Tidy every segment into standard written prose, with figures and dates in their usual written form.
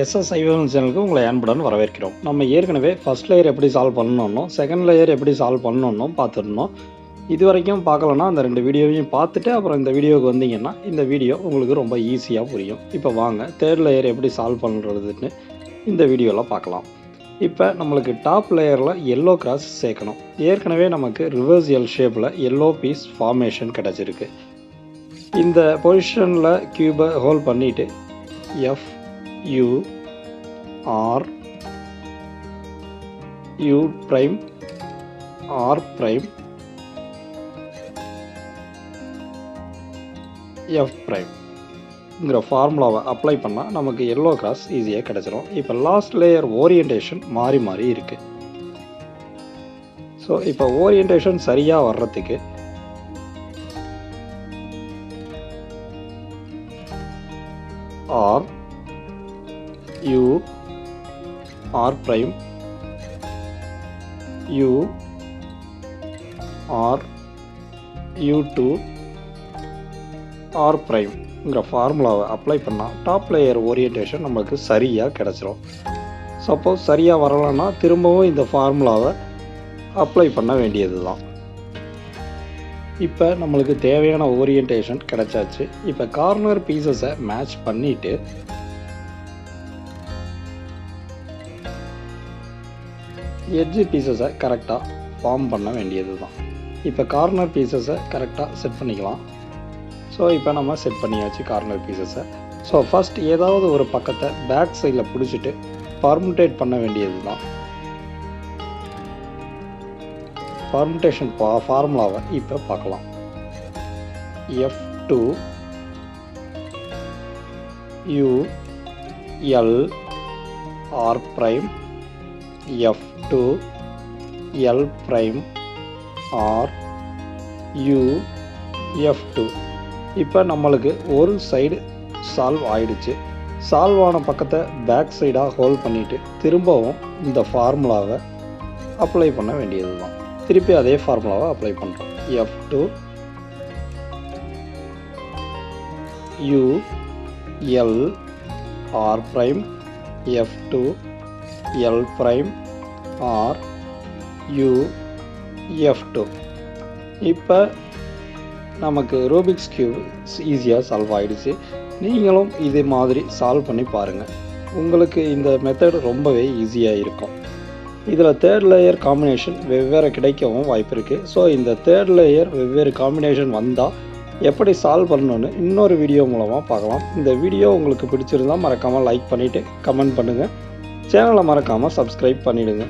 Saiva சேனலுக்கு உங்களை அன்புடன் வரவேற்கிறோம். நம்ம ஏற்கனவே ஃபர்ஸ்ட் லேயர் எப்படி சால்வ் பண்ணணும்னோ செகண்ட் லேயர் எப்படி சால்வ் பண்ணணும்னோ பார்த்துருந்தோம். இது வரைக்கும் பார்க்கலன்னா அந்த 2 வீடியோவையும் பார்த்துட்டு அப்புறம் இந்த வீடியோவுக்கு வந்தீங்கன்னா இந்த வீடியோ உங்களுக்கு ரொம்ப ஈஸியாக புரியும். இப்போ வாங்க தேர்ட் லேயர் எப்படி சால்வ் பண்ணுறதுன்னு இந்த வீடியோவில் பார்க்கலாம். இப்போ நம்மளுக்கு டாப் லேயரில் எல்லோ கிராஸ் சேர்க்கணும். ஏற்கனவே நமக்கு ரிவர்ஸ் எல் ஷேப்பில் எல்லோ பீஸ் ஃபார்மேஷன் கிடச்சிருக்கு. இந்த பொசிஷனில் கியூபை ஹோல்ட் பண்ணிவிட்டு F U R U prime R prime F prime இங்கிற ஃபார்முலாவை அப்ளை பண்ணால் நமக்கு எல்லோ கிராஸ் ஈஸியாக கிடச்சிரும். இப்போ லாஸ்ட் லேயர் ஓரியன்டேஷன் மாறி மாறி இருக்குது. ஸோ இப்போ ஓரியன்டேஷன் சரியாக வர்றதுக்கு R U R prime U R U2 R prime இங்கிற ஃபார்முலாவை அப்ளை பண்ணால் டாப் லேயர் ஓரியன்டேஷன் நம்மளுக்கு சரியாக கிடச்சிரும். சப்போஸ் சரியாக வரலைன்னா திரும்பவும் இந்த ஃபார்முலாவை அப்ளை பண்ண வேண்டியது தான். இப்போ நம்மளுக்கு தேவையான ஓரியன்டேஷன் கிடச்சாச்சு. இப்போ கார்னர் பீசஸை மேட்ச் பண்ணிவிட்டு எட்ஜ் பீசஸை கரெக்டாக ஃபார்ம் பண்ண வேண்டியது தான். இப்போ கார்னர் பீசஸை கரெக்டாக செட் பண்ணிக்கலாம். ஸோ இப்போ நம்ம செட் பண்ணியாச்சு கார்னர் பீசஸை. ஸோ ஃபஸ்ட் ஏதாவது ஒரு பக்கத்தை பேக் சைடில் பிடிச்சிட்டு பர்முடேட் பண்ண வேண்டியது தான். பர்முடேஷன் ஃபார்முலாவை இப்போ பார்க்கலாம். F2 U L R prime F2 L prime R U F2. இப்போ நம்மளுக்கு ஒரு சைடு சால்வ் ஆயிடுச்சு. சால்வ் ஆன பக்கத்தை பேக் சைடாக ஹோல்ட் பண்ணிவிட்டு திரும்பவும் இந்த ஃபார்முலாவை அப்ளை பண்ண வேண்டியது தான். திருப்பி அதே ஃபார்முலாவை அப்ளை பண்ணுறோம். F2 U L R prime F2 L prime R U F2. இப்போ நமக்கு ரூபிக்ஸ் கியூப் ஈஸியாக சால்வ் ஆகிடுச்சு. நீங்களும் இதே மாதிரி சால்வ் பண்ணி பாருங்கள். உங்களுக்கு இந்த மெத்தட் ரொம்பவே ஈஸியாக இருக்கும். இதில் தேர்ட் லேயர் காம்பினேஷன் வெவ்வேறு கிடைக்கவும் வாய்ப்பு இருக்குது. ஸோ இந்த தேர்ட் லேயர் வெவ்வேறு காம்பினேஷன் வந்தால் எப்படி சால்வ் பண்ணணுன்னு இன்னொரு வீடியோ மூலமாக பார்க்கலாம். இந்த வீடியோ உங்களுக்கு பிடிச்சிருந்தால் மறக்காமல் லைக் பண்ணிவிட்டு கமெண்ட் பண்ணுங்கள். சேனலை மறக்காமல் சப்ஸ்கிரைப் பண்ணிவிடுங்க.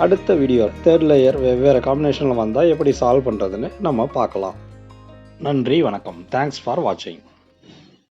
அடுத்த வீடியோ தேர்ட் லேயர் வெவ்வேறு காம்பினேஷனில் வந்தால் எப்படி சால்வ் பண்ணுறதுன்னு நம்ம பார்க்கலாம். நன்றி, வணக்கம். தேங்க்ஸ் ஃபார் வாட்சிங்.